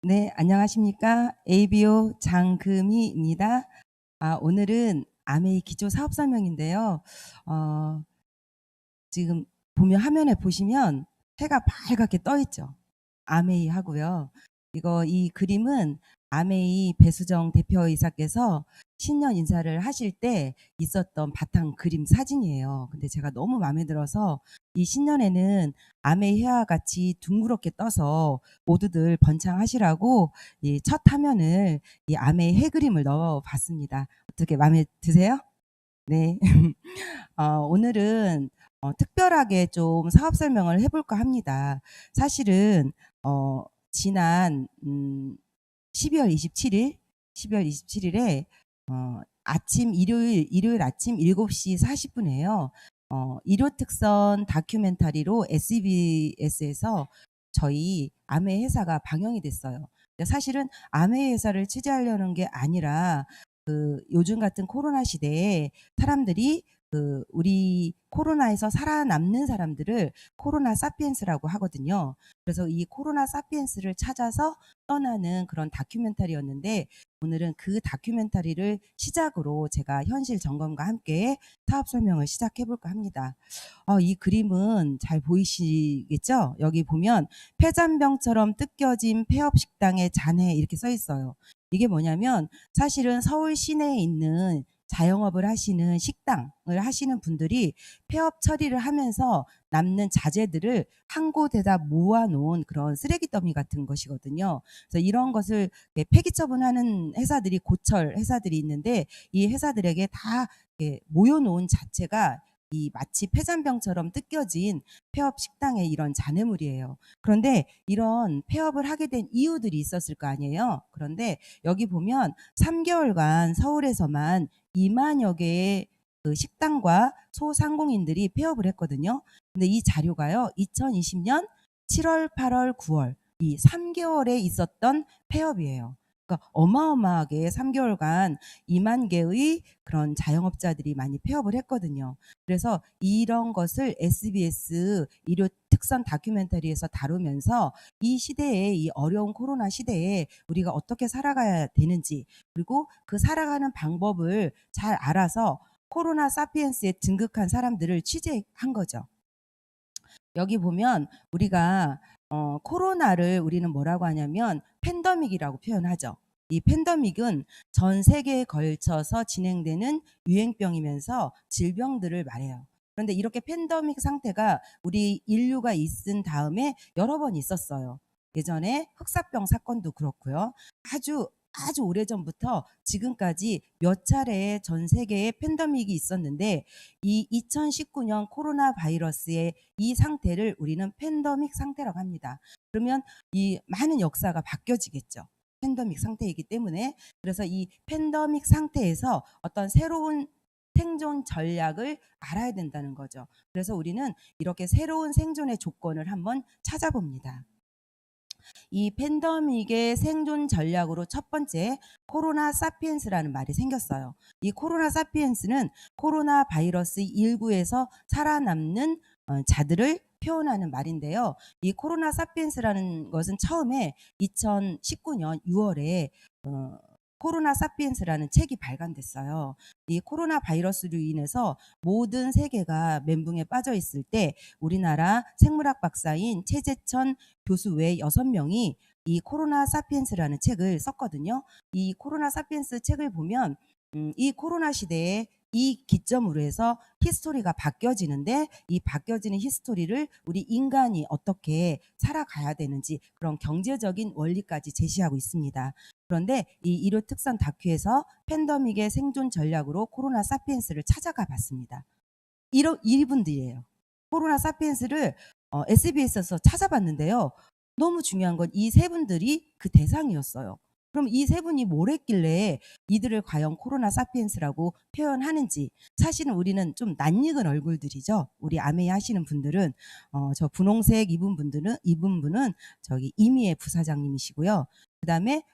네, 안녕하십니까. ABO 장금희입니다. 오늘은 아메이 기초 사업 설명인데요. 어, 지금 보면 화면에 보시면 해가 빨갛게 떠 있죠. 아메이 하고요. 이 그림은 아메이 배수정 대표이사께서 신년 인사를 하실 때 있었던 바탕 그림 사진이에요. 근데 제가 너무 마음에 들어서 이 신년에는 아메이 해와 같이 둥그렇게 떠서 모두들 번창하시라고 이 첫 화면을 이 아메이 해 그림을 넣어 봤습니다. 어떻게 마음에 드세요? 네. 오늘은 특별하게 좀 사업 설명을 해 볼까 합니다. 사실은 지난 12월 27일 12월 27일에 아침 일요일 아침 7시 40분에요. 일요특선 다큐멘터리로 SBS에서 저희 아메 회사가 방영이 됐어요. 근데 사실은 아메 회사를 취재하려는 게 아니라 요즘 같은 코로나 시대에 사람들이 우리 코로나에서 살아남는 사람들을 코로나 사피엔스라고 하거든요. 그래서 이 코로나 사피엔스를 찾아서 떠나는 그런 다큐멘터리였는데 오늘은 그 다큐멘터리를 시작으로 제가 현실 점검과 함께 사업 설명을 시작해 볼까 합니다. 이 그림은 잘 보이시겠죠? 여기 보면 폐잔병처럼 뜯겨진 폐업 식당의 잔해 이렇게 써 있어요. 이게 뭐냐면 사실은 서울 시내에 있는 자영업을 하시는 식당을 하시는 분들이 폐업 처리를 하면서 남는 자재들을 한 곳에다 모아 놓은 그런 쓰레기 더미 같은 것이거든요. 그래서 이런 것을 폐기 처분하는 회사들이 고철 회사들이 있는데 이 회사들에게 다 모여 놓은 자체가 이 마치 폐잔병처럼 뜯겨진 폐업 식당의 이런 잔해물이에요. 그런데 이런 폐업을 하게 된 이유들이 있었을 거 아니에요. 그런데 여기 보면 3개월간 서울에서만 2만여 개의 식당과 소상공인들이 폐업을 했거든요. 근데 이 자료가요, 2020년 7월, 8월, 9월 이 3개월에 있었던 폐업이에요. 그러니까 어마어마하게 3개월간 2만 개의 그런 자영업자들이 많이 폐업을 했거든요. 그래서 이런 것을 SBS 일요 특선 다큐멘터리에서 다루면서 이 시대에, 이 어려운 코로나 시대에 우리가 어떻게 살아가야 되는지, 그리고 그 살아가는 방법을 잘 알아서 코로나 사피엔스에 등극한 사람들을 취재한 거죠. 여기 보면 우리가 코로나를 우리는 뭐라고 하냐면 팬데믹이라고 표현하죠. 이 팬데믹은 전 세계에 걸쳐서 진행되는 유행병이면서 질병들을 말해요. 그런데 이렇게 팬데믹 상태가 우리 인류가 있은 다음에 여러 번 있었어요. 예전에 흑사병 사건도 그렇고요. 아주 오래전부터 지금까지 몇 차례의 전 세계에 팬데믹이 있었는데 이 2019년 코로나 바이러스의 이 상태를 우리는 팬데믹 상태라고 합니다. 그러면 이 많은 역사가 바뀌어지겠죠. 팬데믹 상태이기 때문에. 그래서 이 팬데믹 상태에서 어떤 새로운 생존 전략을 알아야 된다는 거죠. 그래서 우리는 이렇게 새로운 생존의 조건을 한번 찾아봅니다. 이 팬데믹의 생존 전략으로 첫 번째 코로나 사피엔스라는 말이 생겼어요. 이 코로나 사피엔스는 코로나 바이러스 19에서 살아남는 자들을 표현하는 말인데요. 이 코로나 사피엔스라는 것은 처음에 2019년 6월에 코로나 사피엔스라는 책이 발간됐어요. 이 코로나 바이러스로 인해서 모든 세계가 멘붕에 빠져 있을 때 우리나라 생물학 박사인 최재천 교수 외 6명이 이 코로나 사피엔스라는 책을 썼거든요. 이 코로나 사피엔스 책을 보면 이 코로나 시대에 이 기점으로 해서 히스토리가 바뀌어지는데 이 바뀌어지는 히스토리를 우리 인간이 어떻게 살아가야 되는지 그런 경제적인 원리까지 제시하고 있습니다. 그런데 이 일요 특선 다큐에서 팬데믹의 생존 전략으로 코로나 사피엔스를 찾아가 봤습니다. 이분들이에요. 코로나 사피엔스를 SBS에서 찾아봤는데요. 너무 중요한 건 이 세 분들이 그 대상이었어요. 그럼 이 세 분이 뭘 했길래 이들을 과연 코로나 사피엔스라고 표현하는지. 사실은 우리는 좀 낯익은 얼굴들이죠. 우리 아메이 하시는 분들은 저 분홍색 입은 분은 저기 이미애 부사장님이시고요. 그다음에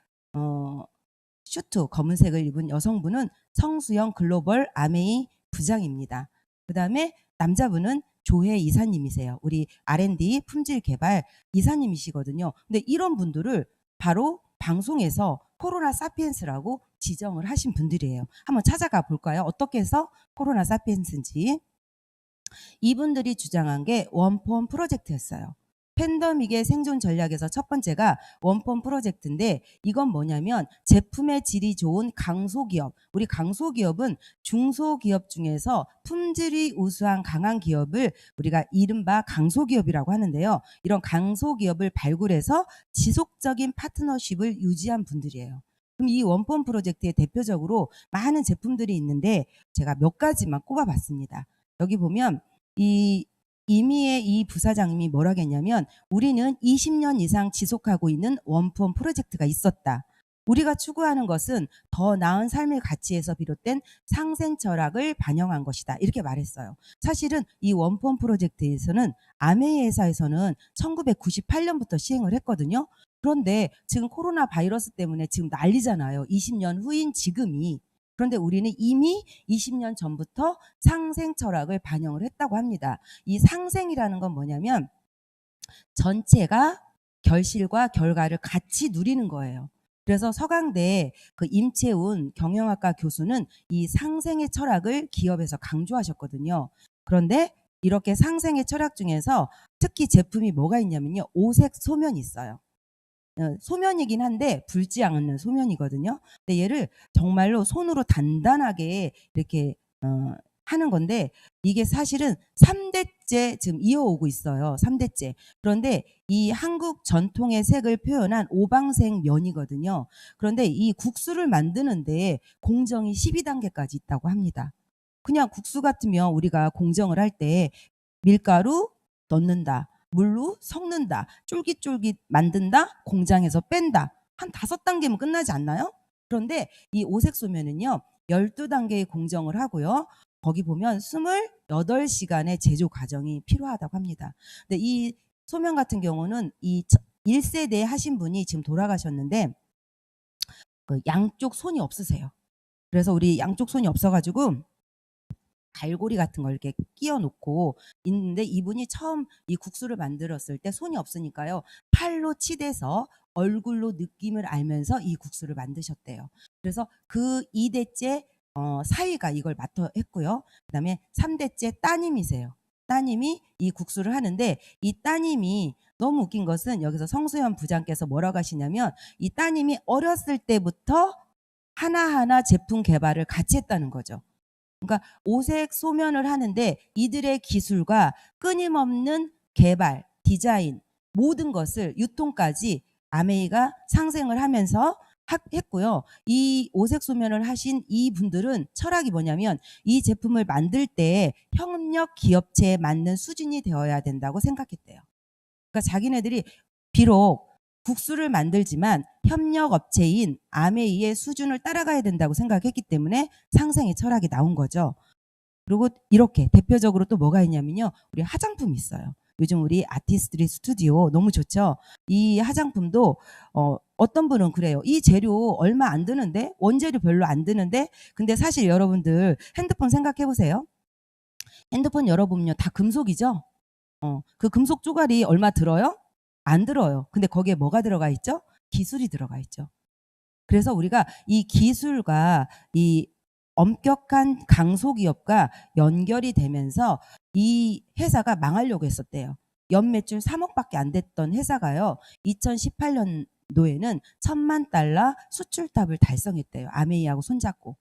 슈트 검은색을 입은 여성분은 성수영 글로벌 아메이 부장입니다. 그다음에 남자분은 조혜 이사님이세요. 우리 R&D 품질 개발 이사님이시거든요. 근데 이런 분들을 바로 방송에서 코로나 사피엔스라고 지정을 하신 분들이에요. 한번 찾아가 볼까요? 어떻게 해서 코로나 사피엔스인지. 이분들이 주장한 게 원폰 프로젝트였어요. 팬데믹의 생존 전략에서 첫 번째가 원폰 프로젝트인데, 이건 뭐냐면 제품의 질이 좋은 강소기업, 우리 강소기업은 중소기업 중에서 품질이 우수한 강한 기업을 우리가 이른바 강소기업이라고 하는데요. 이런 강소기업을 발굴해서 지속적인 파트너십을 유지한 분들이에요. 그럼 이 원폰 프로젝트의 대표적으로 많은 제품들이 있는데 제가 몇 가지만 꼽아봤습니다. 여기 보면 이미의 이 부사장님이 뭐라고 했냐면, 우리는 20년 이상 지속하고 있는 원폰 프로젝트가 있었다. 우리가 추구하는 것은 더 나은 삶의 가치에서 비롯된 상생 철학을 반영한 것이다. 이렇게 말했어요. 사실은 이 원폰 프로젝트에서는 아메이 회사에서는 1998년부터 시행을 했거든요. 그런데 지금 코로나 바이러스 때문에 지금 난리잖아요. 20년 후인 지금이. 그런데 우리는 이미 20년 전부터 상생 철학을 반영을 했다고 합니다. 이 상생이라는 건 뭐냐면 전체가 결실과 결과를 같이 누리는 거예요. 그래서 서강대 그 임채운 경영학과 교수는 이 상생의 철학을 기업에서 강조하셨거든요. 그런데 이렇게 상생의 철학 중에서 특히 제품이 뭐가 있냐면요. 오색 소면이 있어요. 소면이긴 한데 붉지 않는 소면이거든요. 근데 얘를 정말로 손으로 단단하게 이렇게 하는 건데, 이게 사실은 3대째 지금 이어오고 있어요. 3대째. 그런데 이 한국 전통의 색을 표현한 오방색 면이거든요. 그런데 이 국수를 만드는데 공정이 12단계까지 있다고 합니다. 그냥 국수 같으면 우리가 공정을 할 때 밀가루 넣는다, 물로 섞는다, 쫄깃쫄깃 만든다, 공장에서 뺀다. 한 5단계면 끝나지 않나요? 그런데 이 오색 소면은요, 12단계의 공정을 하고요. 거기 보면 28시간의 제조 과정이 필요하다고 합니다. 근데 이 소면 같은 경우는 이 1세대 하신 분이 지금 돌아가셨는데 그 양쪽 손이 없으세요. 그래서 우리 양쪽 손이 없어가지고 갈고리 같은 걸 이렇게 끼워 놓고 있는데, 이분이 처음 이 국수를 만들었을 때 손이 없으니까요. 팔로 치대서 얼굴로 느낌을 알면서 이 국수를 만드셨대요. 그래서 그 2대째 사위가 이걸 맡아 했고요. 그다음에 3대째 따님이세요. 따님이 이 국수를 하는데, 이 따님이 너무 웃긴 것은 여기서 성수연 부장께서 뭐라고 하시냐면, 이 따님이 어렸을 때부터 하나하나 제품 개발을 같이 했다는 거죠. 그러니까 오색 소면을 하는데 이들의 기술과 끊임없는 개발, 디자인, 모든 것을 유통까지 아메이가 상생을 하면서 했고요. 이 오색 소면을 하신 이 분들은 철학이 뭐냐면, 이 제품을 만들 때 협력 기업체에 맞는 수준이 되어야 된다고 생각했대요. 그러니까 자기네들이 비록 국수를 만들지만 협력 업체인 아메이의 수준을 따라가야 된다고 생각했기 때문에 상생의 철학이 나온 거죠. 그리고 이렇게 대표적으로 또 뭐가 있냐면요. 우리 화장품이 있어요. 요즘 우리 아티스트리 스튜디오 너무 좋죠. 이 화장품도 어떤 분은 그래요. 이 재료 얼마 안 드는데, 원재료 별로 안 드는데. 근데 사실 여러분들 핸드폰 생각해 보세요. 핸드폰 열어보면요, 다 금속이죠. 그 금속 쪼가리 얼마 들어요? 안 들어요. 근데 거기에 뭐가 들어가 있죠? 기술이 들어가 있죠. 그래서 우리가 이 기술과 이 엄격한 강소기업과 연결이 되면서 이 회사가 망하려고 했었대요. 연매출 3억밖에 안 됐던 회사가요, 2018년도에는 $10,000,000 수출탑을 달성했대요. 아메이하고 손잡고.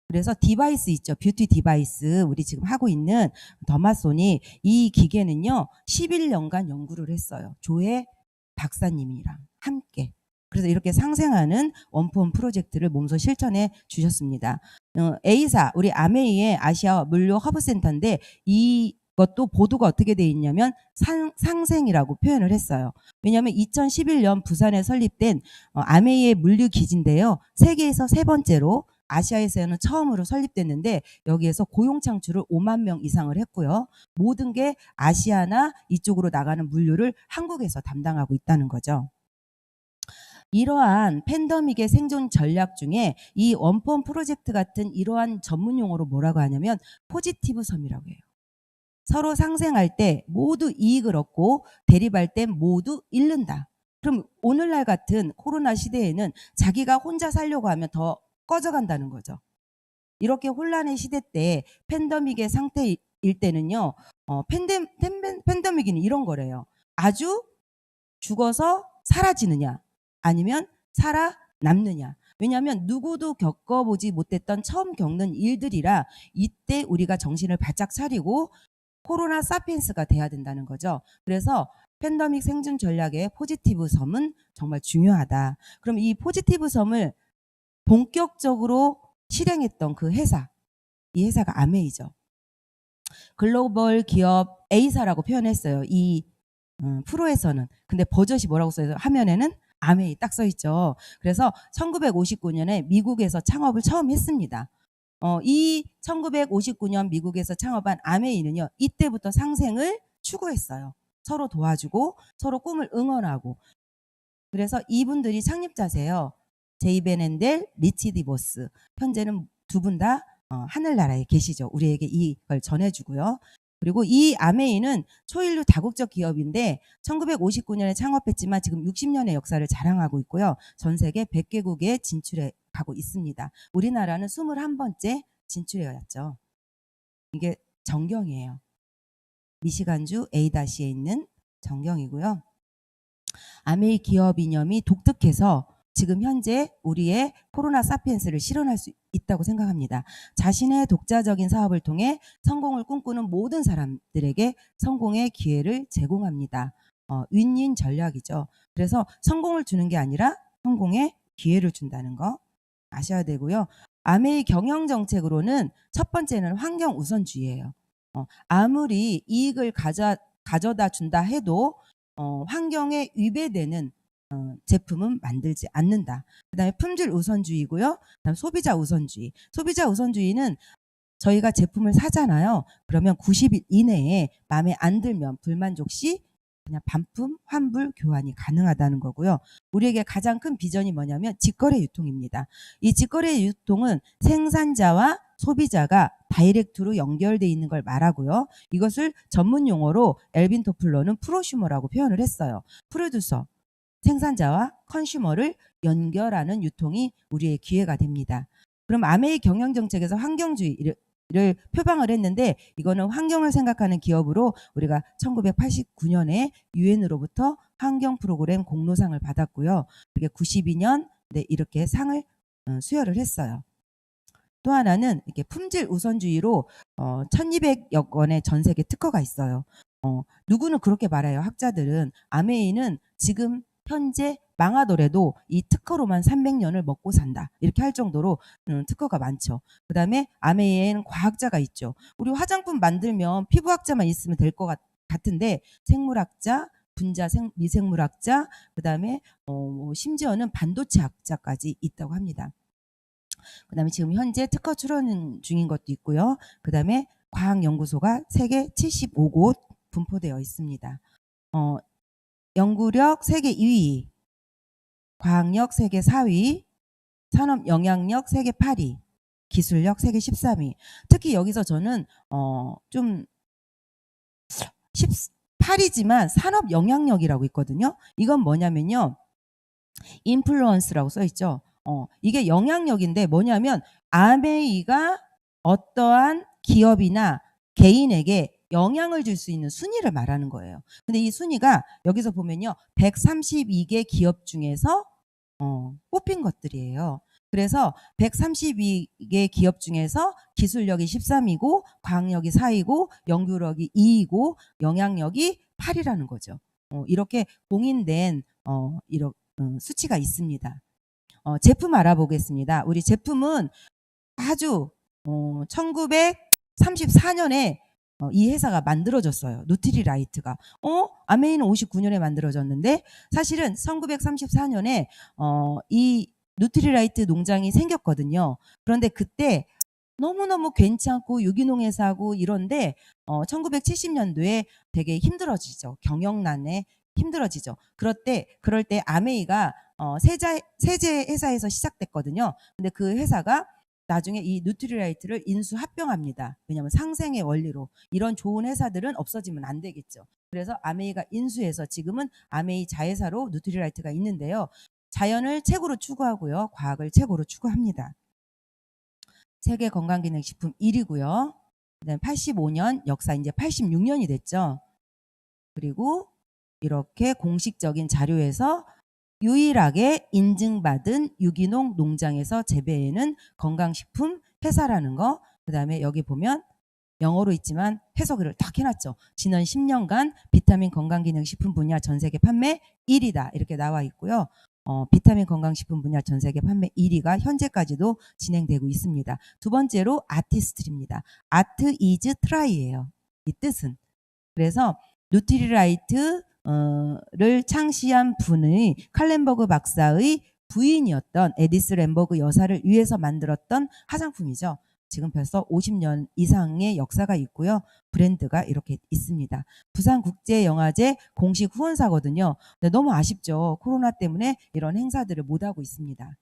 그래서 디바이스 있죠. 뷰티 디바이스 우리 지금 하고 있는 더마소니, 이 기계는요 11년간 연구를 했어요. 조혜 박사님이랑 함께. 그래서 이렇게 상생하는 원폰 프로젝트를 몸소 실천해 주셨습니다. A사 우리 아메이의 아시아 물류 허브센터인데, 이것도 보도가 어떻게 돼 있냐면 상생이라고 표현을 했어요. 왜냐하면 2011년 부산에 설립된 아메이의 물류 기지인데요. 세계에서 3번째로, 아시아에서는 처음으로 설립됐는데 여기에서 고용 창출을 5만 명 이상을 했고요. 모든 게 아시아나 이쪽으로 나가는 물류를 한국에서 담당하고 있다는 거죠. 이러한 팬데믹의 생존 전략 중에 이 원폰 프로젝트 같은 이러한 전문 용어로 뭐라고 하냐면 포지티브 섬이라고 해요. 서로 상생할 때 모두 이익을 얻고 대립할 때 모두 잃는다. 그럼 오늘날 같은 코로나 시대에는 자기가 혼자 살려고 하면 더 꺼져간다는 거죠. 이렇게 혼란의 시대 때 팬데믹의 상태일 때는요. 팬데믹은 이런 거래요. 아주 죽어서 사라지느냐 아니면 살아남느냐. 왜냐하면 누구도 겪어보지 못했던 처음 겪는 일들이라 이때 우리가 정신을 바짝 차리고 코로나 사피엔스가 돼야 된다는 거죠. 그래서 팬데믹 생존 전략의 포지티브 섬은 정말 중요하다. 그럼 이 포지티브 섬을 본격적으로 실행했던 그 회사, 이 회사가 아메이죠. 글로벌 기업 A사라고 표현했어요. 이 프로에서는. 근데 버젓이 뭐라고 써있어요? 화면에는 아메이 딱 써있죠. 그래서 1959년에 미국에서 창업을 처음 했습니다. 이 1959년 미국에서 창업한 아메이는요. 이때부터 상생을 추구했어요. 서로 도와주고 서로 꿈을 응원하고. 그래서 이분들이 창립자세요. 제이벤 앤델, 리치 디보스. 현재는 두 분 다 하늘나라에 계시죠. 우리에게 이걸 전해주고요. 그리고 이 아메이는 초일류 다국적 기업인데 1959년에 창업했지만 지금 60년의 역사를 자랑하고 있고요. 전 세계 100개국에 진출해 가고 있습니다. 우리나라는 21번째 진출해왔죠. 이게 정경이에요. 미시간주 A다시에 있는 정경이고요. 아메이 기업 이념이 독특해서 지금 현재 우리의 코로나 사피엔스를 실현할 수 있다고 생각합니다. 자신의 독자적인 사업을 통해 성공을 꿈꾸는 모든 사람들에게 성공의 기회를 제공합니다. 윈윈 전략이죠. 그래서 성공을 주는 게 아니라 성공의 기회를 준다는 거 아셔야 되고요. 아메이 경영 정책으로는 첫 번째는 환경 우선주의예요. 아무리 이익을 가져다 준다 해도 환경에 위배되는 제품은 만들지 않는다. 그다음에 품질 우선주의고요. 그다음 소비자 우선주의. 소비자 우선주의는 저희가 제품을 사잖아요. 그러면 90일 이내에 마음에 안 들면 불만족 시 그냥 반품, 환불, 교환이 가능하다는 거고요. 우리에게 가장 큰 비전이 뭐냐면 직거래 유통입니다. 이 직거래 유통은 생산자와 소비자가 다이렉트로 연결되어 있는 걸 말하고요. 이것을 전문 용어로 엘빈 토플러는 프로슈머라고 표현을 했어요. 프로듀서, 생산자와 컨슈머를 연결하는 유통이 우리의 기회가 됩니다. 그럼 아메이 경영정책에서 환경주의를 표방을 했는데 이거는 환경을 생각하는 기업으로 우리가 1989년에 유엔으로부터 환경 프로그램 공로상을 받았고요. 그게 92년 이렇게 상을 수여를 했어요. 또 하나는 이렇게 품질 우선주의로 1200여 건의 전 세계 특허가 있어요. 누구는 그렇게 말해요. 학자들은 아메이는 지금 현재 망하더라도 이 특허로만 300년을 먹고 산다. 이렇게 할 정도로 특허가 많죠. 그 다음에 아메이에는 과학자가 있죠. 우리 화장품 만들면 피부학자만 있으면 될 것 같은데 생물학자, 분자 미생물학자, 그 다음에 심지어는 반도체 학자까지 있다고 합니다. 그 다음에 지금 현재 특허 출원 중인 것도 있고요. 그 다음에 과학연구소가 세계 75곳 분포되어 있습니다. 연구력 세계 2위, 과학력 세계 4위, 산업 영향력 세계 8위, 기술력 세계 13위. 특히 여기서 저는 좀 18위지만 산업 영향력이라고 있거든요. 이건 뭐냐면요. 인플루언스라고 써 있죠. 이게 영향력인데 뭐냐면 아메이가 어떠한 기업이나 개인에게 영향을 줄 수 있는 순위를 말하는 거예요. 근데 이 순위가 여기서 보면요. 132개 기업 중에서 뽑힌 것들이에요. 그래서 132개 기업 중에서 기술력이 13위고 과학력이 4위고 연구력이 2위고 영향력이 8위라는 거죠. 이렇게 공인된 수치가 있습니다. 제품 알아보겠습니다. 우리 제품은 아주 1934년에 이 회사가 만들어졌어요. 누트리라이트가. 아메이는 59년에 만들어졌는데 사실은 1934년에 이 누트리라이트 농장이 생겼거든요. 그런데 그때 너무너무 괜찮고 유기농 회사고 이런데 1970년도에 되게 힘들어지죠. 경영난에 힘들어지죠. 그럴 때 아메이가 세제 회사에서 시작됐거든요. 근데 그 회사가 나중에 이 누트리라이트를 인수 합병합니다. 왜냐하면 상생의 원리로 이런 좋은 회사들은 없어지면 안 되겠죠. 그래서 아메이가 인수해서 지금은 아메이 자회사로 누트리라이트가 있는데요. 자연을 최고로 추구하고요. 과학을 최고로 추구합니다. 세계 건강기능식품 1위고요. 그다음에 85년 역사 이제 86년이 됐죠. 그리고 이렇게 공식적인 자료에서 유일하게 인증받은 유기농 농장에서 재배하는 건강식품 회사라는 거. 그다음에 여기 보면 영어로 있지만 해석을 딱 해놨죠. 지난 10년간 비타민 건강기능식품 분야 전세계 판매 1위다 이렇게 나와 있고요. 비타민 건강식품 분야 전세계 판매 1위가 현재까지도 진행되고 있습니다. 두 번째로 아티스트리입니다. 아트 이즈 트라이예요. 이 뜻은. 그래서 누트리라이트 를 창시한 분의 칼렌버그 박사의 부인이었던 에디스 램버그 여사를 위해서 만들었던 화장품이죠. 지금 벌써 50년 이상의 역사가 있고요. 브랜드가 이렇게 있습니다. 부산국제영화제 공식 후원사거든요. 근데 너무 아쉽죠. 코로나 때문에 이런 행사들을 못하고 있습니다.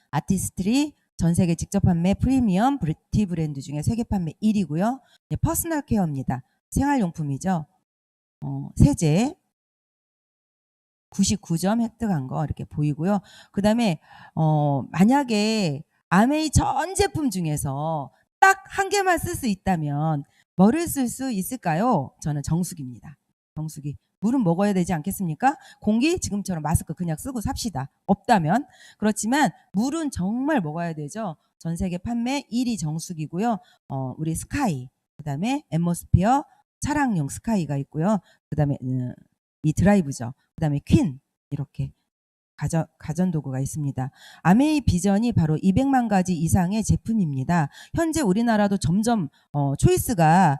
아티스트리 전 세계 직접 판매 프리미엄 뷰티 브랜드 중에 세계 판매 1위고요. 퍼스널 케어입니다. 생활용품이죠. 세제 99점 획득한 거 이렇게 보이고요. 그 다음에 만약에 아메이 전 제품 중에서 딱 한 개만 쓸 수 있다면 뭐를 쓸 수 있을까요? 저는 정수기입니다. 정수기. 물은 먹어야 되지 않겠습니까? 공기 지금처럼 마스크 그냥 쓰고 삽시다. 없다면. 그렇지만 물은 정말 먹어야 되죠. 전 세계 판매 1위 정수기고요. 우리 스카이, 그 다음에 앰모스피어 차량용 스카이가 있고요. 그 다음에 이 드라이브죠. 그 다음에 퀸 이렇게 가전도구가 있습니다. 아메이 비전이 바로 200만 가지 이상의 제품입니다. 현재 우리나라도 점점 초이스가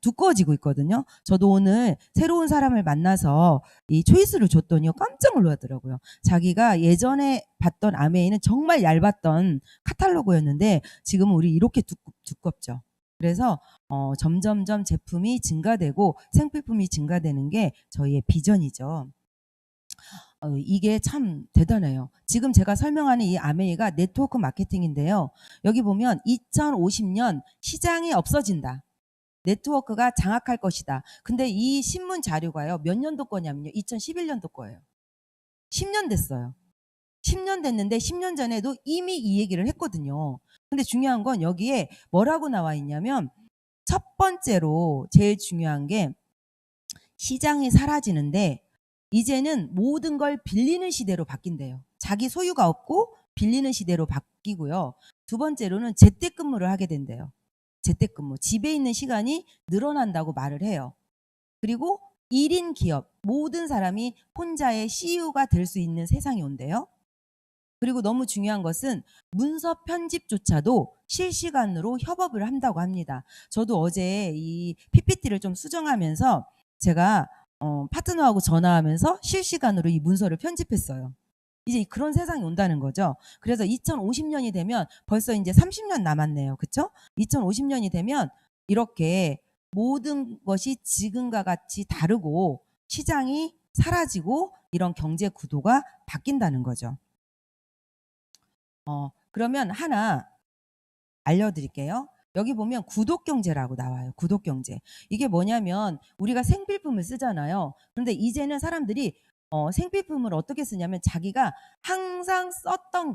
두꺼워지고 있거든요. 저도 오늘 새로운 사람을 만나서 이 초이스를 줬더니 깜짝 놀라더라고요. 자기가 예전에 봤던 아메이는 정말 얇았던 카탈로그였는데 지금은 우리 이렇게 두껍죠. 그래서 점점점 제품이 증가되고 생필품이 증가되는 게 저희의 비전이죠. 이게 참 대단해요. 지금 제가 설명하는 이 아메이가 네트워크 마케팅인데요. 여기 보면 2050년 시장이 없어진다. 네트워크가 장악할 것이다. 근데 이 신문 자료가요. 몇 년도 거냐면요. 2011년도 거예요. 10년 됐어요. 10년 됐는데 10년 전에도 이미 이 얘기를 했거든요. 근데 중요한 건 여기에 뭐라고 나와 있냐면 첫 번째로 제일 중요한 게 시장이 사라지는데 이제는 모든 걸 빌리는 시대로 바뀐대요. 자기 소유가 없고 빌리는 시대로 바뀌고요. 두 번째로는 재택근무를 하게 된대요. 재택근무. 집에 있는 시간이 늘어난다고 말을 해요. 그리고 1인 기업. 모든 사람이 혼자의 CEO가 될 수 있는 세상이 온대요. 그리고 너무 중요한 것은 문서 편집조차도 실시간으로 협업을 한다고 합니다. 저도 어제 이 PPT를 좀 수정하면서 제가 파트너하고 전화하면서 실시간으로 이 문서를 편집했어요. 이제 그런 세상이 온다는 거죠. 그래서 2050년이 되면 벌써 이제 30년 남았네요. 그렇죠? 2050년이 되면 이렇게 모든 것이 지금과 같이 다르고 시장이 사라지고 이런 경제 구도가 바뀐다는 거죠. 그러면 하나 알려드릴게요. 여기 보면 구독경제라고 나와요. 구독경제. 이게 뭐냐면 우리가 생필품을 쓰잖아요. 그런데 이제는 사람들이 생필품을 어떻게 쓰냐면 자기가 항상 썼던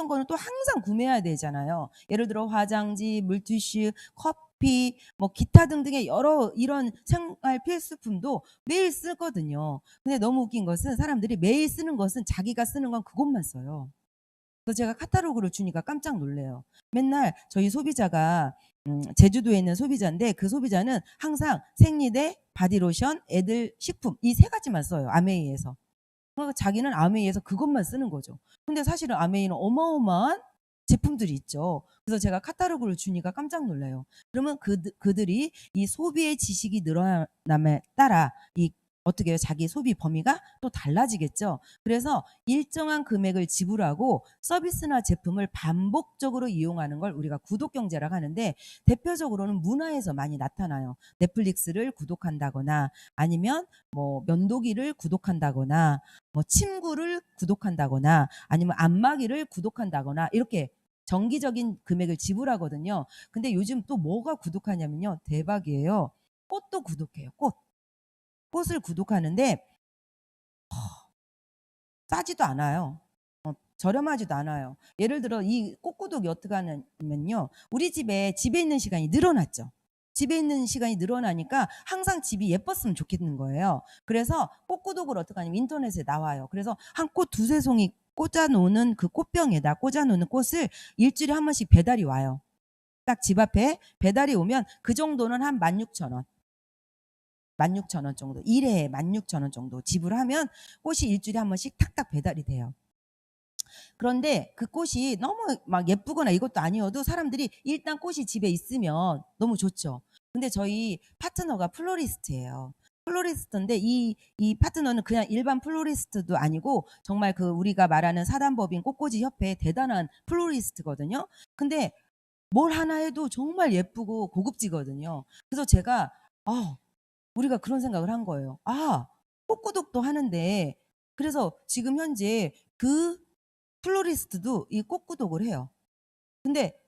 거는 또 항상 구매해야 되잖아요. 예를 들어 화장지, 물티슈, 커피, 뭐 기타 등등의 여러 이런 생활 필수품도 매일 쓰거든요. 근데 너무 웃긴 것은 사람들이 매일 쓰는 것은 자기가 쓰는 건 그것만 써요. 그래서 제가 카탈로그를 주니까 깜짝 놀래요. 맨날 저희 소비자가 제주도에 있는 소비자인데 그 소비자는 항상 생리대, 바디로션, 애들 식품 이 세 가지만 써요. 아메이에서. 그러니까 자기는 아메이에서 그것만 쓰는 거죠. 근데 사실은 아메이는 어마어마한 제품들이 있죠. 그래서 제가 카탈로그를 주니까 깜짝 놀라요. 그러면 그들이 이 소비의 지식이 늘어남에 따라 이 어떻게 해요? 자기 소비 범위가 또 달라지겠죠. 그래서 일정한 금액을 지불하고 서비스나 제품을 반복적으로 이용하는 걸 우리가 구독경제라고 하는데, 대표적으로는 문화에서 많이 나타나요. 넷플릭스를 구독한다거나, 아니면 뭐 면도기를 구독한다거나, 뭐 침구를 구독한다거나, 아니면 안마기를 구독한다거나, 이렇게 정기적인 금액을 지불하거든요. 근데 요즘 또 뭐가 구독하냐면요. 대박이에요. 꽃도 구독해요. 꽃을 구독하는데 싸지도 않아요. 저렴하지도 않아요. 예를 들어 이 꽃구독이 어떻게 하냐면요. 우리 집에 있는 시간이 늘어났죠. 집에 있는 시간이 늘어나니까 항상 집이 예뻤으면 좋겠는 거예요. 그래서 꽃구독을 어떻게 하냐면 인터넷에 나와요. 그래서 한 꽃 두세 송이 꽂아 놓는 그 꽃병에다 꽂아 놓는 꽃을 일주일에 한 번씩 배달이 와요. 딱 집 앞에 배달이 오면 그 정도는 한 16,000원. 16,000원 정도. 1회에 16,000원 정도 지불하면 꽃이 일주일에 한 번씩 탁탁 배달이 돼요. 그런데 그 꽃이 너무 막 예쁘거나 이것도 아니어도 사람들이 일단 꽃이 집에 있으면 너무 좋죠. 근데 저희 파트너가 플로리스트예요. 플로리스트인데 이 파트너는 그냥 일반 플로리스트도 아니고 정말 그 우리가 말하는 사단법인 꽃꽂이 협회의 대단한 플로리스트거든요. 근데 뭘 하나 해도 정말 예쁘고 고급지거든요. 그래서 제가 우리가 그런 생각을 한 거예요. 꽃구독도 하는데, 그래서 지금 현재 그 플로리스트도 이 꽃구독을 해요. 근데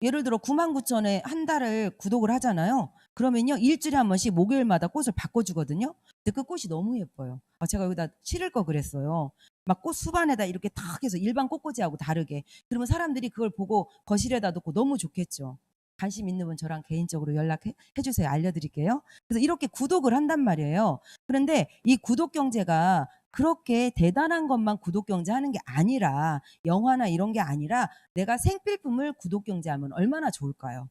예를 들어 99,000에 한 달을 구독을 하잖아요. 그러면요 일주일에 한 번씩 목요일마다 꽃을 바꿔주거든요. 근데 그 꽃이 너무 예뻐요. 제가 여기다 실을 걸 그랬어요. 막 꽃 수반에다 이렇게 탁 해서 일반 꽃꽂이하고 다르게. 그러면 사람들이 그걸 보고 거실에다 놓고 너무 좋겠죠. 관심 있는 분 저랑 개인적으로 연락해 주세요. 알려드릴게요. 그래서 이렇게 구독을 한단 말이에요. 그런데 이 구독 경제가 그렇게 대단한 것만 구독 경제하는 게 아니라, 영화나 이런 게 아니라 내가 생필품을 구독 경제하면 얼마나 좋을까요?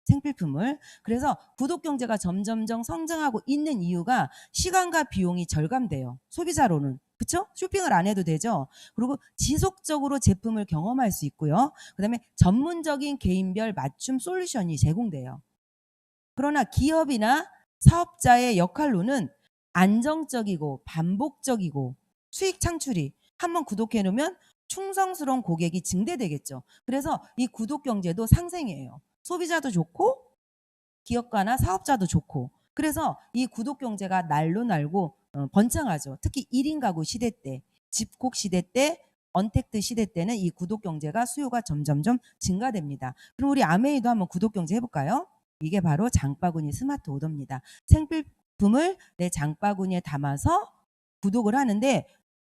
생필품을. 그래서 구독 경제가 점점점 성장하고 있는 이유가 시간과 비용이 절감돼요. 소비자로는. 그쵸? 쇼핑을 안 해도 되죠. 그리고 지속적으로 제품을 경험할 수 있고요. 그다음에 전문적인 개인별 맞춤 솔루션이 제공돼요. 그러나 기업이나 사업자의 역할로는 안정적이고 반복적이고 수익 창출이, 한번 구독해 놓으면 충성스러운 고객이 증대되겠죠. 그래서 이 구독 경제도 상생이에요. 소비자도 좋고 기업가나 사업자도 좋고. 그래서 이 구독 경제가 날로 날고 번창하죠. 특히 1인 가구 시대 때, 집콕 시대 때, 언택트 시대 때는 이 구독 경제가 수요가 점점점 증가됩니다. 그럼 우리 아메이도 한번 구독 경제 해볼까요? 이게 바로 장바구니 스마트 오더입니다. 생필품을 내 장바구니에 담아서 구독을 하는데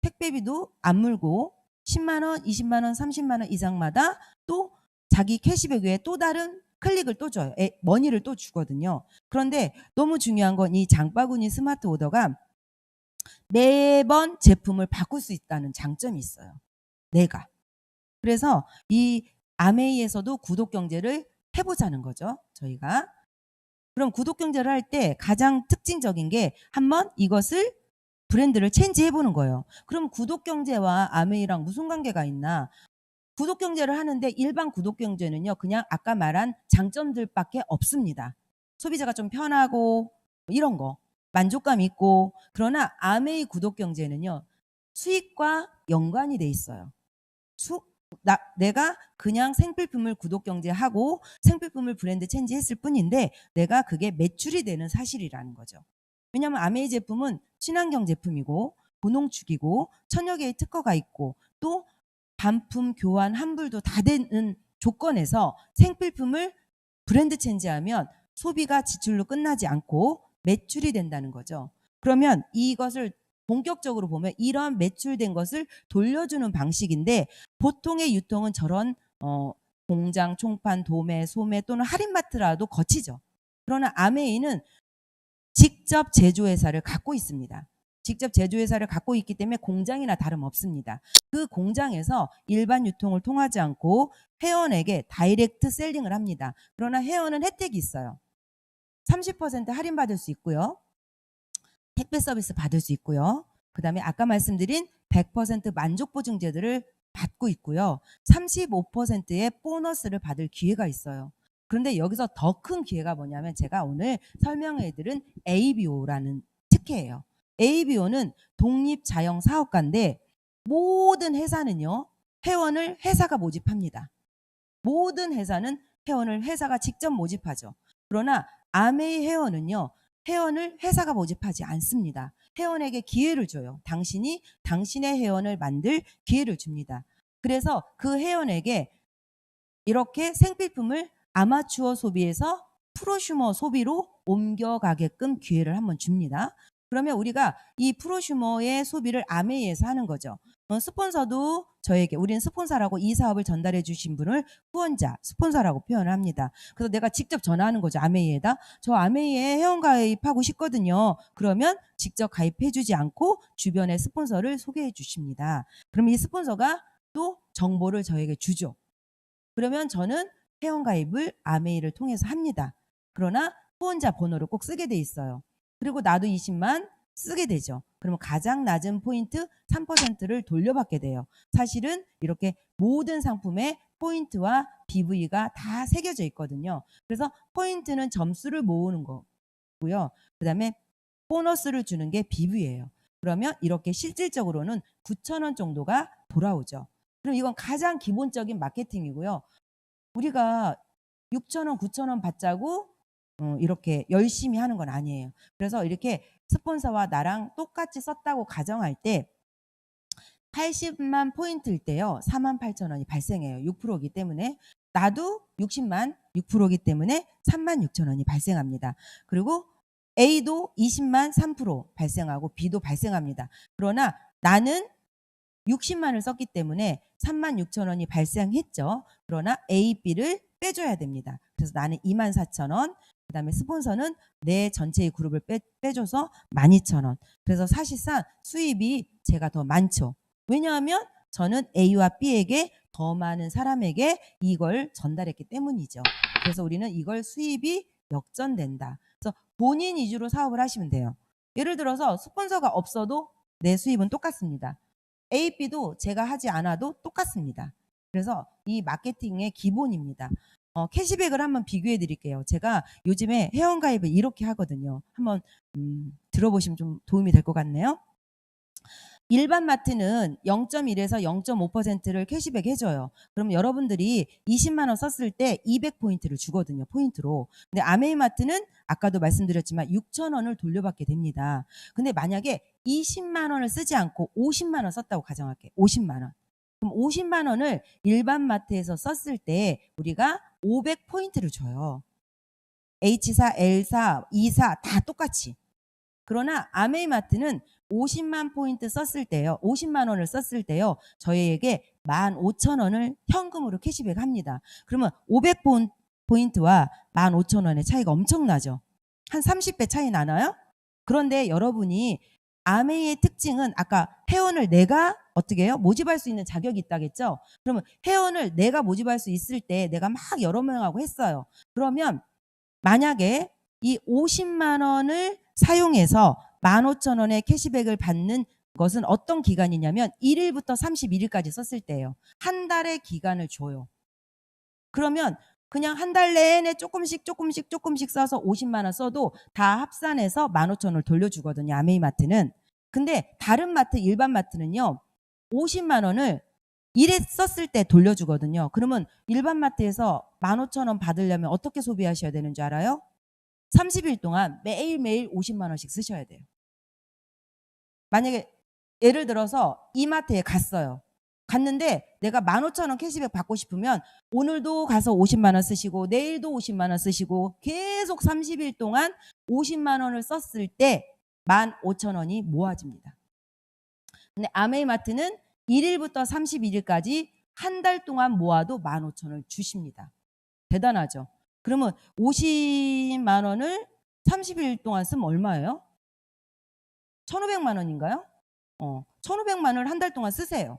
택배비도 안 물고 10만 원, 20만 원, 30만 원 이상마다 또 자기 캐시백 외에 또 다른 클릭을 또 줘요. 머니를 또 주거든요. 그런데 너무 중요한 건 이 장바구니 스마트 오더가 매번 제품을 바꿀 수 있다는 장점이 있어요. 내가. 그래서 이 아메이에서도 구독 경제를 해보자는 거죠. 저희가. 그럼 구독 경제를 할 때 가장 특징적인 게 한번 이것을 브랜드를 체인지해 보는 거예요. 그럼 구독 경제와 아메이랑 무슨 관계가 있나? 구독 경제를 하는데 일반 구독 경제는요, 그냥 아까 말한 장점들밖에 없습니다. 소비자가 좀 편하고 이런 거, 만족감 있고. 그러나 아메이 구독 경제는요, 수익과 연관이 돼 있어요. 내가 그냥 생필품을 구독 경제하고 생필품을 브랜드 체인지했을 뿐인데 내가 그게 매출이 되는 사실이라는 거죠. 왜냐하면 아메이 제품은 친환경 제품이고 고농축이고 천여 개의 특허가 있고 또 반품, 교환, 환불도 다 되는 조건에서 생필품을 브랜드 체인지하면 소비가 지출로 끝나지 않고 매출이 된다는 거죠. 그러면 이것을 본격적으로 보면 이런 매출된 것을 돌려주는 방식인데, 보통의 유통은 저런 공장, 총판, 도매, 소매 또는 할인마트라도 거치죠. 그러나 아메이는 직접 제조회사를 갖고 있습니다. 직접 제조회사를 갖고 있기 때문에 공장이나 다름없습니다. 그 공장에서 일반 유통을 통하지 않고 회원에게 다이렉트 셀링을 합니다. 그러나 회원은 혜택이 있어요. 30% 할인받을 수 있고요. 택배 서비스 받을 수 있고요. 그 다음에 아까 말씀드린 100% 만족보증제들을 받고 있고요. 35%의 보너스를 받을 기회가 있어요. 그런데 여기서 더 큰 기회가 뭐냐면 제가 오늘 설명해드린 ABO라는 특혜예요. ABO는 독립자영사업가인데 모든 회사는요. 회원을 회사가 모집합니다. 모든 회사는 회원을 회사가 직접 모집하죠. 그러나 아메이 회원은요. 회원을 회사가 모집하지 않습니다. 회원에게 기회를 줘요. 당신이 당신의 회원을 만들 기회를 줍니다. 그래서 그 회원에게 이렇게 생필품을 아마추어 소비에서 프로슈머 소비로 옮겨가게끔 기회를 한번 줍니다. 그러면 우리가 이 프로슈머의 소비를 아메이에서 하는 거죠. 스폰서도 저에게, 우리는 스폰서라고 이 사업을 전달해 주신 분을 후원자, 스폰서라고 표현을 합니다. 그래서 내가 직접 전화하는 거죠. 아메이에다. 저 아메이에 회원가입하고 싶거든요. 그러면 직접 가입해 주지 않고 주변에 스폰서를 소개해 주십니다. 그럼 이 스폰서가 또 정보를 저에게 주죠. 그러면 저는 회원가입을 아메이를 통해서 합니다. 그러나 후원자 번호를 꼭 쓰게 돼 있어요. 그리고 나도 20만 쓰게 되죠. 그러면 가장 낮은 포인트 3%를 돌려받게 돼요. 사실은 이렇게 모든 상품에 포인트와 BV가 다 새겨져 있거든요. 그래서 포인트는 점수를 모으는 거고요. 그 다음에 보너스를 주는 게 BV예요. 그러면 이렇게 실질적으로는 9,000원 정도가 돌아오죠. 그럼 이건 가장 기본적인 마케팅이고요. 우리가 6,000원, 9,000원 받자고 이렇게 열심히 하는 건 아니에요. 그래서 이렇게 스폰서와 나랑 똑같이 썼다고 가정할 때 80만 포인트일 때요. 48,000원이 발생해요. 6%이기 때문에. 나도 60만 6%이기 때문에 36,000원이 발생합니다. 그리고 A도 20만 3% 발생하고 B도 발생합니다. 그러나 나는 60만을 썼기 때문에 36,000원이 발생했죠. 그러나 A, B를 빼줘야 됩니다. 그래서 나는 24,000원, 그 다음에 스폰서는 내 전체의 그룹을 빼줘서 12,000원. 그래서 사실상 수입이 제가 더 많죠. 왜냐하면 저는 A와 B에게 더 많은 사람에게 이걸 전달했기 때문이죠. 그래서 우리는 이걸 수입이 역전된다. 그래서 본인 위주로 사업을 하시면 돼요. 예를 들어서 스폰서가 없어도 내 수입은 똑같습니다. A, B도 제가 하지 않아도 똑같습니다. 그래서 이 마케팅의 기본입니다. 캐시백을 한번 비교해 드릴게요. 제가 요즘에 회원가입을 이렇게 하거든요. 한번 들어보시면 좀 도움이 될 것 같네요. 일반 마트는 0.1에서 0.5%를 캐시백 해줘요. 그럼 여러분들이 20만 원 썼을 때 200포인트를 주거든요. 포인트로. 근데 아메이 마트는 아까도 말씀드렸지만 6,000원을 돌려받게 됩니다. 근데 만약에 20만 원을 쓰지 않고 50만 원 썼다고 가정할게요. 50만 원. 그럼 50만 원을 일반 마트에서 썼을 때 우리가 500포인트를 줘요. H사, L사, E사 다 똑같이. 그러나 아메이 마트는 50만 포인트 썼을 때요. 50만 원을 썼을 때요. 저희에게 15,000원을 현금으로 캐시백 합니다. 그러면 500포인트와 15,000원의 차이가 엄청나죠. 한 30배 차이 나나요? 그런데 여러분이 아메이의 특징은 아까 회원을 내가 어떻게 해요? 모집할 수 있는 자격이 있다겠죠? 그러면 회원을 내가 모집할 수 있을 때 내가 막 여러 명하고 했어요. 그러면 만약에 이 50만 원을 사용해서 15,000원의 캐시백을 받는 것은 어떤 기간이냐면 1일부터 31일까지 썼을 때예요. 한 달의 기간을 줘요. 그러면 그냥 한 달 내내 조금씩 써서 50만 원 써도 다 합산해서 15,000원을 돌려주거든요. 아메이 마트는. 근데 다른 마트, 일반 마트는요. 50만 원을 1회 썼을 때 돌려주거든요. 그러면 일반 마트에서 15,000원 받으려면 어떻게 소비하셔야 되는 줄 알아요? 30일 동안 매일매일 50만 원씩 쓰셔야 돼요. 만약에 예를 들어서 이마트에 갔어요. 갔는데 내가 15,000원 캐시백 받고 싶으면 오늘도 가서 50만 원 쓰시고 내일도 50만 원 쓰시고 계속 30일 동안 50만 원을 썼을 때 15,000원이 모아집니다. 근데 아메이마트는 1일부터 31일까지 한 달 동안 모아도 15,000원을 주십니다. 대단하죠? 그러면 50만 원을 30일 동안 쓰면 얼마예요? 1,500만 원인가요? 1,500만 원을 한 달 동안 쓰세요.